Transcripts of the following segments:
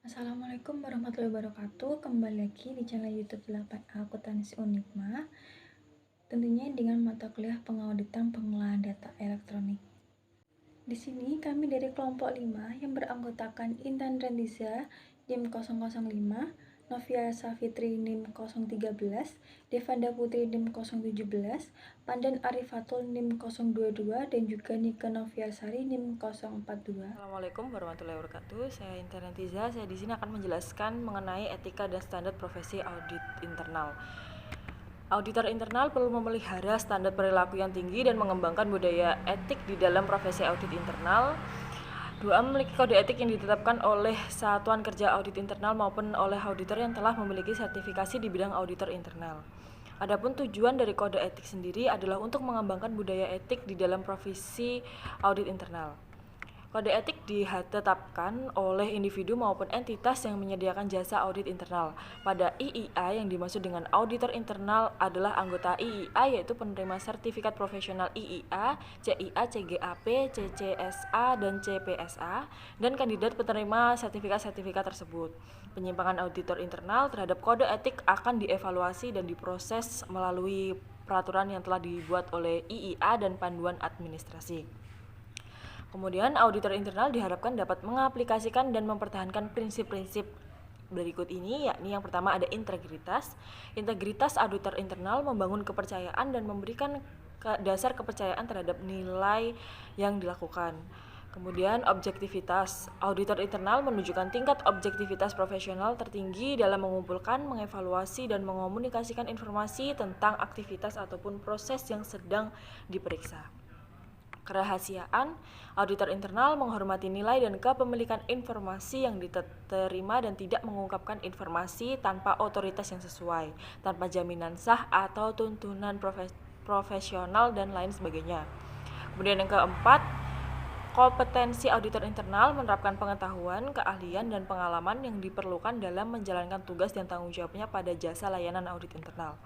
Assalamualaikum warahmatullahi wabarakatuh. Kembali lagi di channel YouTube 8 Akuntansi Unikma. Tentunya dengan mata kuliah pengauditan pengelolaan data elektronik. Di sini kami dari kelompok 5 yang beranggotakan Intan Rendiza NIM 005, Novia Safitri NIM 013, Devanda Putri NIM 017, Pandan Arifatul NIM 022, dan juga Nika Noviasari NIM 042. Assalamualaikum warahmatullahi wabarakatuh. Saya Intan Rendiza. Saya di sini akan menjelaskan mengenai etika dan standar profesi audit internal. Auditor internal perlu memelihara standar perilaku yang tinggi dan mengembangkan budaya etik di dalam profesi audit internal. Dua, memiliki kode etik yang ditetapkan oleh Satuan Kerja Audit Internal maupun oleh auditor yang telah memiliki sertifikasi di bidang auditor internal. Adapun tujuan dari kode etik sendiri adalah untuk mengembangkan budaya etik di dalam profesi audit internal. Kode etik ditetapkan oleh individu maupun entitas yang menyediakan jasa audit internal. Pada IIA yang dimaksud dengan auditor internal adalah anggota IIA yaitu penerima sertifikat profesional IIA, CIA, CGAP, CCSA, dan CPSA, dan kandidat penerima sertifikat-sertifikat tersebut. Penyimpangan auditor internal terhadap kode etik akan dievaluasi dan diproses melalui peraturan yang telah dibuat oleh IIA dan panduan administrasi. Kemudian, auditor internal diharapkan dapat mengaplikasikan dan mempertahankan prinsip-prinsip berikut ini, yakni yang pertama ada integritas. Integritas auditor internal membangun kepercayaan dan memberikan dasar kepercayaan terhadap nilai yang dilakukan. Kemudian, objektivitas. Auditor internal menunjukkan tingkat objektivitas profesional tertinggi dalam mengumpulkan, mengevaluasi, dan mengomunikasikan informasi tentang aktivitas ataupun proses yang sedang diperiksa. Kerahasiaan. Auditor internal menghormati nilai dan kepemilikan informasi yang diterima dan tidak mengungkapkan informasi tanpa otoritas yang sesuai, tanpa jaminan sah atau tuntunan profesional dan lain sebagainya. Kemudian yang keempat, kompetensi auditor internal menerapkan pengetahuan, keahlian, dan pengalaman yang diperlukan dalam menjalankan tugas dan tanggung jawabnya pada jasa layanan audit internal.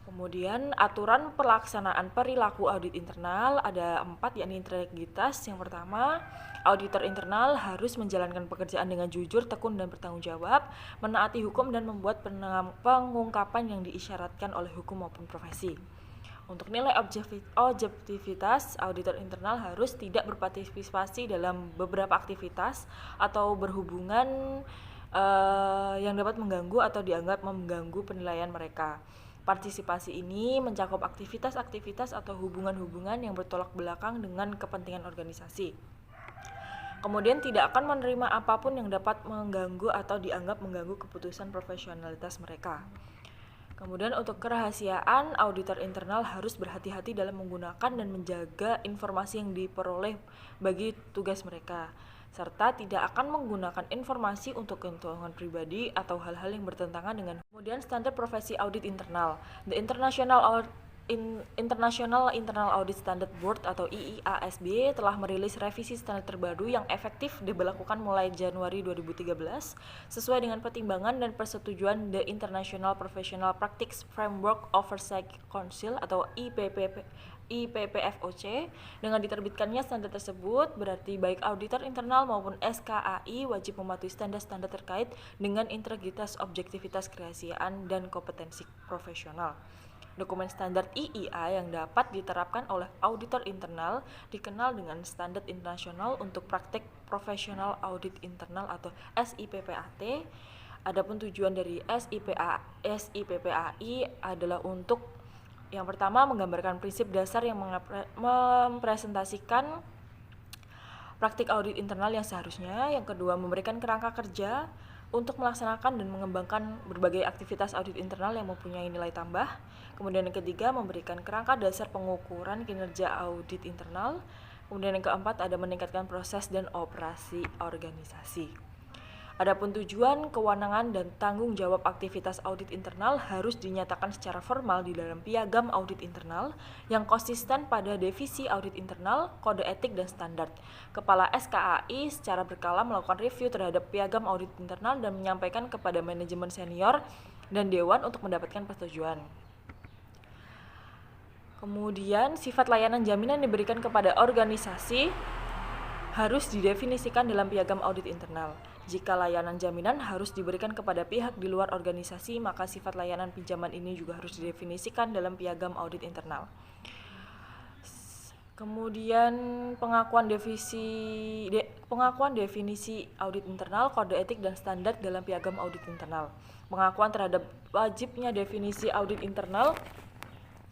Kemudian aturan pelaksanaan perilaku audit internal ada 4, yakni integritas. Yang pertama, auditor internal harus menjalankan pekerjaan dengan jujur, tekun, dan bertanggung jawab, menaati hukum, dan membuat pengungkapan yang diisyaratkan oleh hukum maupun profesi. Untuk nilai objektivitas, auditor internal harus tidak berpartisipasi dalam beberapa aktivitas atau berhubungan yang dapat mengganggu atau dianggap mengganggu penilaian mereka. Partisipasi ini mencakup aktivitas-aktivitas atau hubungan-hubungan yang bertolak belakang dengan kepentingan organisasi. Kemudian tidak akan menerima apapun yang dapat mengganggu atau dianggap mengganggu keputusan profesionalitas mereka. Kemudian untuk kerahasiaan, auditor internal harus berhati-hati dalam menggunakan dan menjaga informasi yang diperoleh bagi tugas mereka, serta tidak akan menggunakan informasi untuk keuntungan pribadi atau hal-hal yang bertentangan dengan. Kemudian standar profesi audit internal. The International Internal Audit Standard Board atau IIASB telah merilis revisi standar terbaru yang efektif diberlakukan mulai Januari 2013 sesuai dengan pertimbangan dan persetujuan The International Professional Practice Framework Oversight Council atau IPPFOC. Dengan diterbitkannya standar tersebut, berarti baik auditor internal maupun SKAI wajib mematuhi standar-standar terkait dengan integritas, objektivitas, kerahasiaan, dan kompetensi profesional. Dokumen standar IIA yang dapat diterapkan oleh auditor internal dikenal dengan Standar Internasional untuk Praktek Profesional Audit Internal atau SIPPAT. Adapun tujuan dari SIPPAI adalah untuk yang pertama, menggambarkan prinsip dasar yang mempresentasikan praktik audit internal yang seharusnya. Yang kedua, memberikan kerangka kerja untuk melaksanakan dan mengembangkan berbagai aktivitas audit internal yang mempunyai nilai tambah. Kemudian yang ketiga, memberikan kerangka dasar pengukuran kinerja audit internal. Kemudian yang keempat, ada meningkatkan proses dan operasi organisasi. Adapun tujuan, kewenangan, dan tanggung jawab aktivitas audit internal harus dinyatakan secara formal di dalam piagam audit internal yang konsisten pada divisi audit internal, kode etik, dan standar. Kepala SKAI secara berkala melakukan review terhadap piagam audit internal dan menyampaikan kepada manajemen senior dan dewan untuk mendapatkan persetujuan. Kemudian, sifat layanan jaminan diberikan kepada organisasi harus didefinisikan dalam piagam audit internal. Jika layanan jaminan harus diberikan kepada pihak di luar organisasi, maka sifat layanan pinjaman ini juga harus didefinisikan dalam piagam audit internal. Kemudian pengakuan definisi audit internal, kode etik dan standar dalam piagam audit internal. Pengakuan terhadap wajibnya definisi audit internal,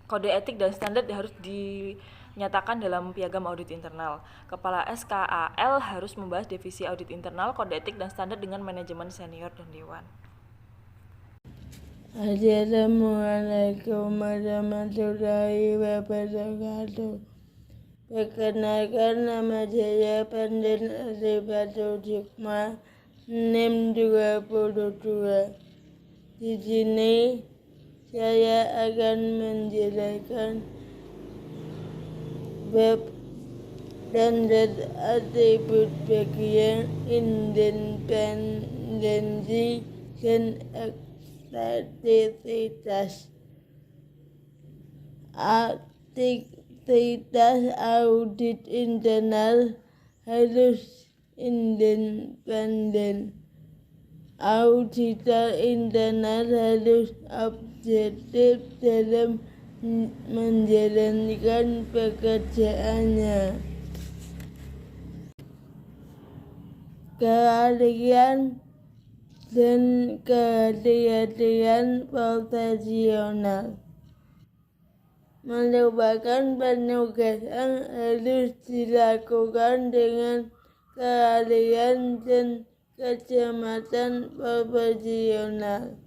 kode etik dan standar harus dinyatakan dalam piagam audit internal. Kepala SKAL harus membahas definisi audit internal, kode etik dan standar dengan manajemen senior dan dewan. Assalamualaikum warahmatullahi wabarakatuh. Perkenalkan, nama saya Pandan Arifatu Hikmah, NIM 22. Di sini saya akan menjelaskan bab standar atribut bagian independensi dan aktivitas. Aktivitas audit internal harus independen. Auditor internal harus objektif dalam menjalankan pekerjaannya. Keahlian dan kehati-hatian profesional merupakan penugasan harus dilakukan dengan keahlian dan kecermatan profesional.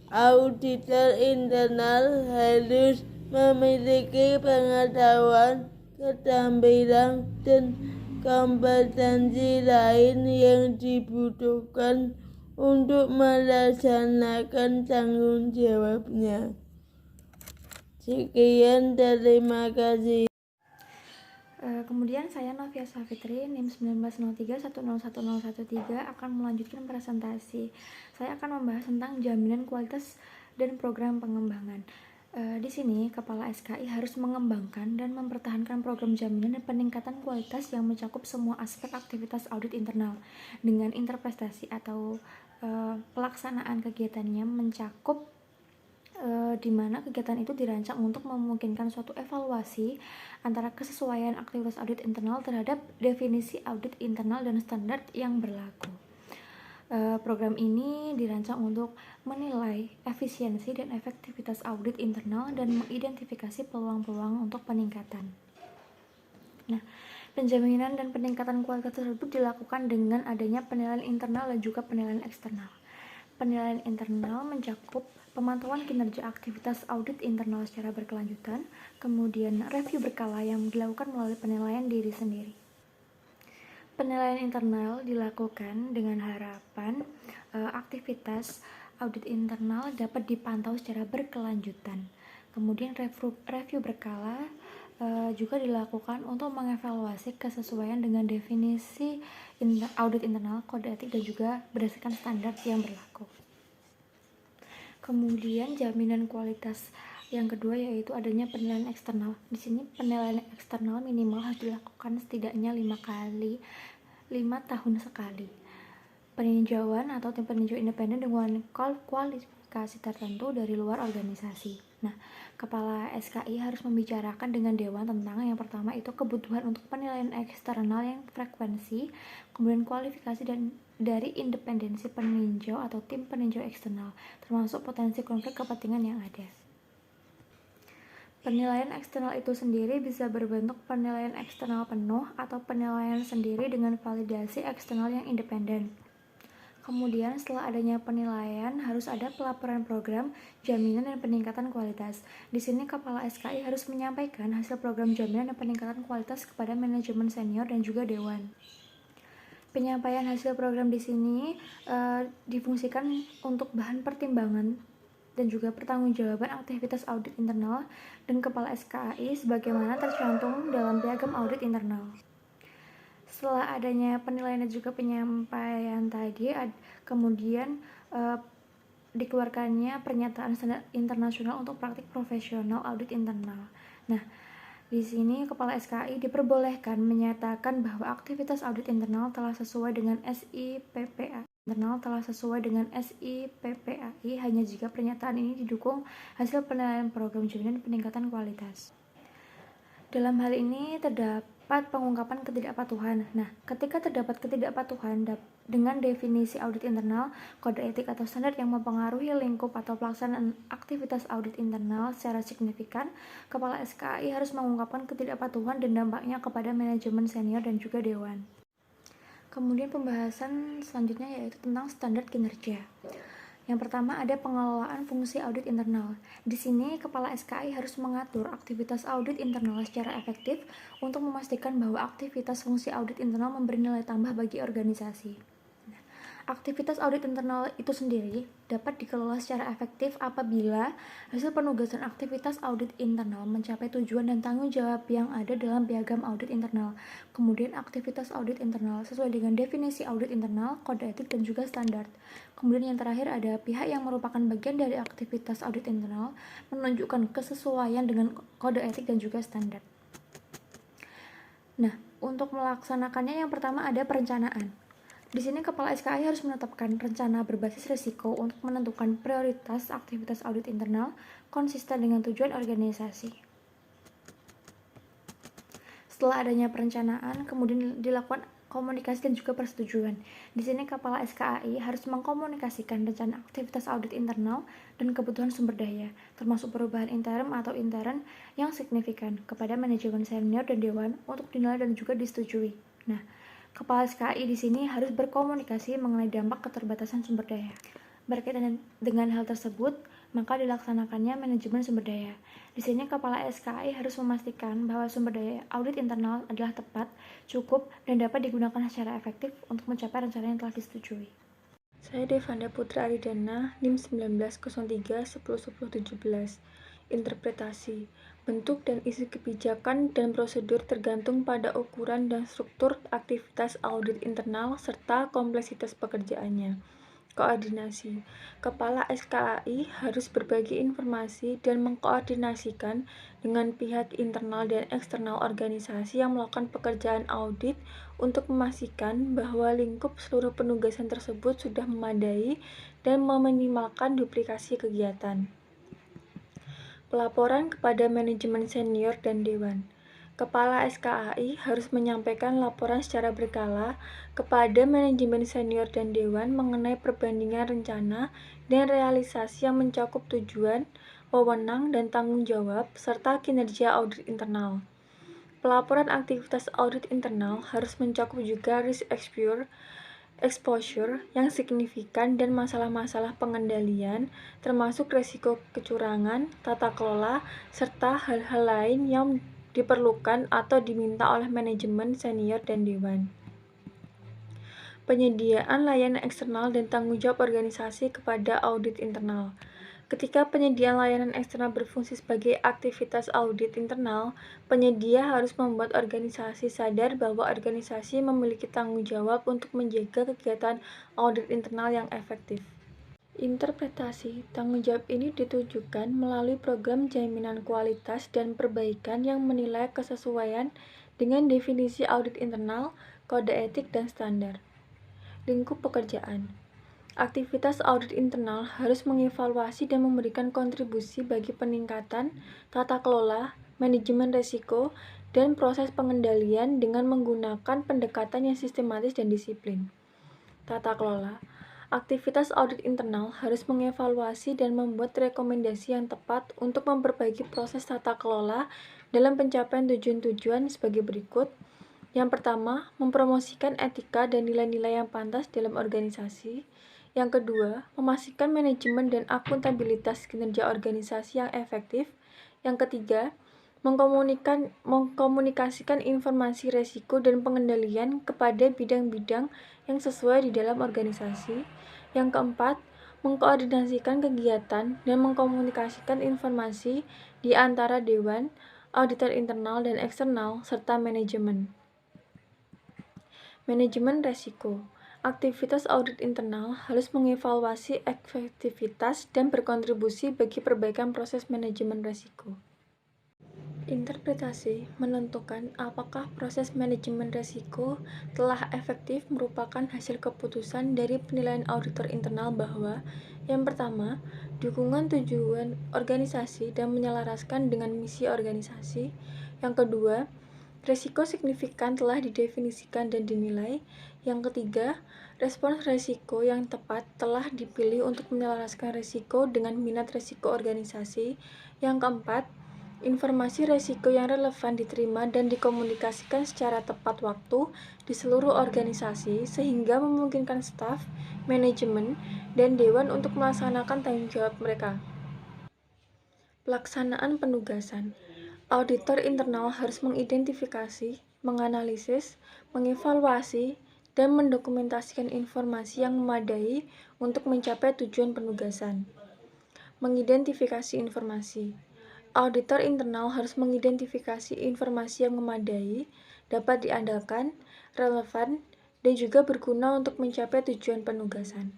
Auditor internal harus memiliki pengetahuan, keterampilan, dan kompetensi lain yang dibutuhkan untuk melaksanakan tanggung jawabnya. Sekian, terima kasih. Kemudian saya Novia Safitri, NIM 1903101013 akan melanjutkan presentasi. Saya akan membahas tentang jaminan kualitas dan program pengembangan. Di sini Kepala SKI harus mengembangkan dan mempertahankan program jaminan dan peningkatan kualitas yang mencakup semua aspek aktivitas audit internal dengan interpretasi atau pelaksanaan kegiatannya mencakup di mana kegiatan itu dirancang untuk memungkinkan suatu evaluasi antara kesesuaian aktivitas audit internal terhadap definisi audit internal dan standar yang berlaku. Program ini dirancang untuk menilai efisiensi dan efektivitas audit internal dan mengidentifikasi peluang-peluang untuk peningkatan. Nah, penjaminan dan peningkatan kualitas tersebut dilakukan dengan adanya penilaian internal dan juga penilaian eksternal. Penilaian internal mencakup pemantauan kinerja aktivitas audit internal secara berkelanjutan, kemudian review berkala yang dilakukan melalui penilaian diri sendiri. Penilaian internal dilakukan dengan harapan aktivitas audit internal dapat dipantau secara berkelanjutan. Kemudian review berkala juga dilakukan untuk mengevaluasi kesesuaian dengan definisi audit internal, kode etik, dan juga berdasarkan standar yang berlaku. Kemudian jaminan kualitas yang kedua yaitu adanya penilaian eksternal. Di sini penilaian eksternal minimal harus dilakukan setidaknya 5 tahun sekali. Peninjauan atau tim peninjau independen dengan kualifikasi tertentu dari luar organisasi. Nah, Kepala SKI harus membicarakan dengan Dewan tentang yang pertama itu kebutuhan untuk penilaian eksternal yang frekuensi, kemudian kualifikasi dan dari independensi peninjau atau tim peninjau eksternal, termasuk potensi konflik kepentingan yang ada. Penilaian eksternal itu sendiri bisa berbentuk penilaian eksternal penuh atau penilaian sendiri dengan validasi eksternal yang independen. Kemudian setelah adanya penilaian harus ada pelaporan program, jaminan, dan peningkatan kualitas. Di sini Kepala SKI harus menyampaikan hasil program jaminan dan peningkatan kualitas kepada manajemen senior dan juga dewan. Penyampaian hasil program di sini difungsikan untuk bahan pertimbangan dan juga pertanggungjawaban aktivitas audit internal dan Kepala SKI sebagaimana tercantum dalam piagam audit internal. Setelah adanya penilaian dan juga penyampaian tadi, kemudian dikeluarkannya pernyataan standar internasional untuk praktik profesional audit internal. Nah, Di sini, Kepala SKI diperbolehkan menyatakan bahwa aktivitas audit internal telah sesuai dengan SIPPAI hanya jika pernyataan ini didukung hasil penilaian program jaminan peningkatan kualitas. Dalam hal ini terdapat pengungkapan ketidakpatuhan. Nah, ketika terdapat ketidakpatuhan dengan definisi audit internal, kode etik atau standar yang mempengaruhi lingkup atau pelaksanaan aktivitas audit internal secara signifikan, Kepala SKI harus mengungkapkan ketidakpatuhan dan dampaknya kepada manajemen senior dan juga dewan. Kemudian pembahasan selanjutnya yaitu tentang standar kinerja. Yang pertama ada pengelolaan fungsi audit internal. Di sini Kepala SKI harus mengatur aktivitas audit internal secara efektif untuk memastikan bahwa aktivitas fungsi audit internal memberi nilai tambah bagi organisasi. Aktivitas audit internal itu sendiri dapat dikelola secara efektif apabila hasil penugasan aktivitas audit internal mencapai tujuan dan tanggung jawab yang ada dalam piagam audit internal. Kemudian aktivitas audit internal sesuai dengan definisi audit internal, kode etik, dan juga standar. Kemudian yang terakhir ada pihak yang merupakan bagian dari aktivitas audit internal menunjukkan kesesuaian dengan kode etik dan juga standar. Nah, untuk melaksanakannya yang pertama ada perencanaan. Di sini Kepala SKI harus menetapkan rencana berbasis risiko untuk menentukan prioritas aktivitas audit internal konsisten dengan tujuan organisasi. Setelah adanya perencanaan, kemudian dilakukan komunikasi dan juga persetujuan. Di sini Kepala SKI harus mengkomunikasikan rencana aktivitas audit internal dan kebutuhan sumber daya, termasuk perubahan interim atau intern yang signifikan kepada manajemen senior dan dewan untuk dinilai dan juga disetujui. Nah, Kepala SKI di sini harus berkomunikasi mengenai dampak keterbatasan sumber daya. Berkaitan dengan hal tersebut, maka dilaksanakannya manajemen sumber daya. Di sini Kepala SKI harus memastikan bahwa sumber daya audit internal adalah tepat, cukup, dan dapat digunakan secara efektif untuk mencapai rencana yang telah disetujui. Saya Devanda Putra Aridana, NIM 1903-101017. Interpretasi, bentuk dan isi kebijakan dan prosedur tergantung pada ukuran dan struktur aktivitas audit internal serta kompleksitas pekerjaannya. Koordinasi, Kepala SKI harus berbagi informasi dan mengkoordinasikan dengan pihak internal dan eksternal organisasi yang melakukan pekerjaan audit untuk memastikan bahwa lingkup seluruh penugasan tersebut sudah memadai dan meminimalkan duplikasi kegiatan. Pelaporan kepada manajemen senior dan dewan. Kepala SKI harus menyampaikan laporan secara berkala kepada manajemen senior dan dewan mengenai perbandingan rencana dan realisasi yang mencakup tujuan, wewenang, dan tanggung jawab, serta kinerja audit internal. Pelaporan aktivitas audit internal harus mencakup juga risk exposure yang signifikan dan masalah-masalah pengendalian, termasuk risiko kecurangan, tata kelola, serta hal-hal lain yang diperlukan atau diminta oleh manajemen senior dan dewan. Penyediaan layanan eksternal dan tanggung jawab organisasi kepada audit internal. Ketika penyediaan layanan eksternal berfungsi sebagai aktivitas audit internal, penyedia harus membuat organisasi sadar bahwa organisasi memiliki tanggung jawab untuk menjaga kegiatan audit internal yang efektif. Interpretasi tanggung jawab ini ditujukan melalui program jaminan kualitas dan perbaikan yang menilai kesesuaian dengan definisi audit internal, kode etik, dan standar. Lingkup pekerjaan. Aktivitas audit internal harus mengevaluasi dan memberikan kontribusi bagi peningkatan tata kelola, manajemen risiko, dan proses pengendalian dengan menggunakan pendekatan yang sistematis dan disiplin. Tata kelola. Aktivitas audit internal harus mengevaluasi dan membuat rekomendasi yang tepat untuk memperbaiki proses tata kelola dalam pencapaian tujuan-tujuan sebagai berikut. Yang pertama, mempromosikan etika dan nilai-nilai yang pantas dalam organisasi. Yang kedua, memastikan manajemen dan akuntabilitas kinerja organisasi yang efektif. Yang ketiga, mengkomunikasikan informasi risiko dan pengendalian kepada bidang-bidang yang sesuai di dalam organisasi. Yang keempat, mengkoordinasikan kegiatan dan mengkomunikasikan informasi di antara dewan, auditor internal dan eksternal, serta manajemen. Manajemen risiko. Aktivitas audit internal harus mengevaluasi efektivitas dan berkontribusi bagi perbaikan proses manajemen risiko. Interpretasi menentukan apakah proses manajemen risiko telah efektif merupakan hasil keputusan dari penilaian auditor internal bahwa yang pertama, dukungan tujuan organisasi dan menyelaraskan dengan misi organisasi. Yang kedua, risiko signifikan telah didefinisikan dan dinilai. Yang ketiga, respons risiko yang tepat telah dipilih untuk menyelaraskan risiko dengan minat risiko organisasi. Yang keempat, informasi risiko yang relevan diterima dan dikomunikasikan secara tepat waktu di seluruh organisasi sehingga memungkinkan staf, manajemen, dan dewan untuk melaksanakan tanggung jawab mereka. Pelaksanaan penugasan. Auditor internal harus mengidentifikasi, menganalisis, mengevaluasi, dan mendokumentasikan informasi yang memadai untuk mencapai tujuan penugasan. Mengidentifikasi informasi. Auditor internal harus mengidentifikasi informasi yang memadai, dapat diandalkan, relevan, dan juga berguna untuk mencapai tujuan penugasan.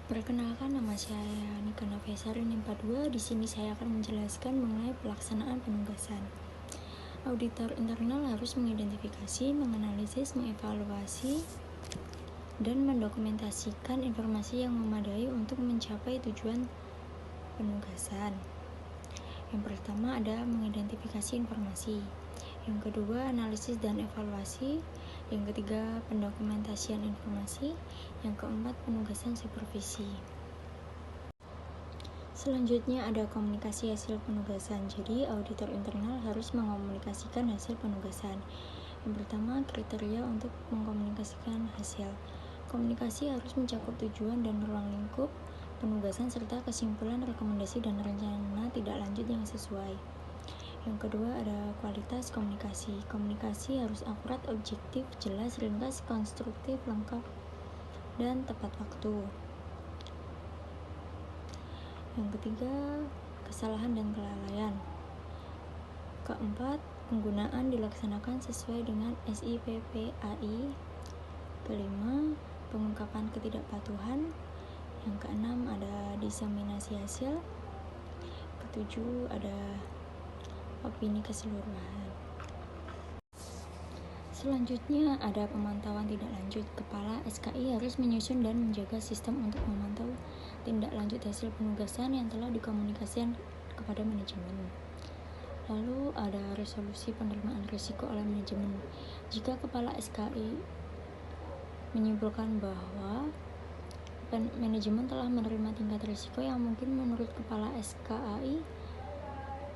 Perkenalkan, nama saya Nika Nafesa Rinimpa 2. Di sini saya akan menjelaskan mengenai pelaksanaan penugasan. Auditor internal harus mengidentifikasi, menganalisis, mengevaluasi, dan mendokumentasikan informasi yang memadai untuk mencapai tujuan penugasan. Yang pertama ada mengidentifikasi informasi. Yang kedua, analisis dan evaluasi. Yang ketiga, pendokumentasian informasi. Yang keempat, penugasan supervisi. Selanjutnya ada komunikasi hasil penugasan. Jadi, auditor internal harus mengomunikasikan hasil penugasan. Yang pertama, kriteria untuk mengkomunikasikan hasil. Komunikasi harus mencakup tujuan dan ruang lingkup penugasan serta kesimpulan, rekomendasi, dan rencana tidak lanjut yang sesuai. Yang kedua ada kualitas komunikasi. Komunikasi harus akurat, objektif, jelas, ringkas, konstruktif, lengkap, dan tepat waktu. Yang ketiga, kesalahan dan kelalaian. Keempat, penggunaan dilaksanakan sesuai dengan SIPPAI. Kelima, pengungkapan ketidakpatuhan. Yang keenam ada diseminasi hasil. Ketujuh ada opini keseluruhan. Selanjutnya ada pemantauan tindak lanjut. Kepala SKI harus menyusun dan menjaga sistem untuk memantau tindak lanjut hasil penugasan yang telah dikomunikasikan kepada manajemen. Lalu ada resolusi penerimaan risiko oleh manajemen. Jika kepala SKI menyimpulkan bahwa manajemen telah menerima tingkat risiko yang mungkin menurut kepala SKI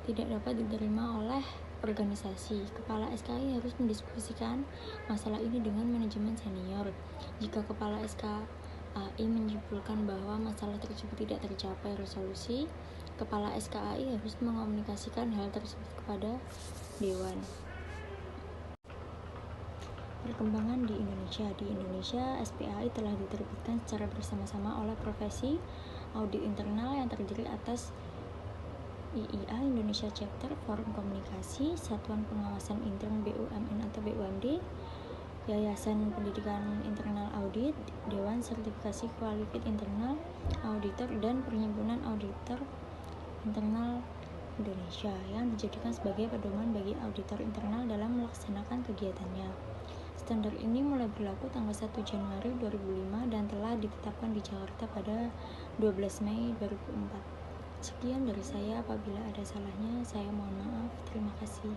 tidak dapat diterima oleh organisasi, kepala SKI harus mendiskusikan masalah ini dengan manajemen senior. Jika kepala SKI menyimpulkan bahwa masalah tersebut tidak tercapai resolusi, kepala SKI harus mengomunikasikan hal tersebut kepada dewan. Perkembangan di Indonesia. Di Indonesia, SPAI telah diterbitkan secara bersama-sama oleh profesi audit internal yang terdiri atas IIA Indonesia Chapter, Forum Komunikasi, Satuan Pengawasan Intern BUMN atau BUMD, Yayasan Pendidikan Internal Audit, Dewan Sertifikasi Qualified Internal Auditor, dan Perhimpunan Auditor Internal Indonesia yang dijadikan sebagai pedoman bagi auditor internal dalam melaksanakan kegiatannya. Standar ini mulai berlaku tanggal 1 Januari 2005 dan telah ditetapkan di Jakarta pada 12 Mei 2004. Sekian dari saya, apabila ada salahnya saya mohon maaf. Terima kasih.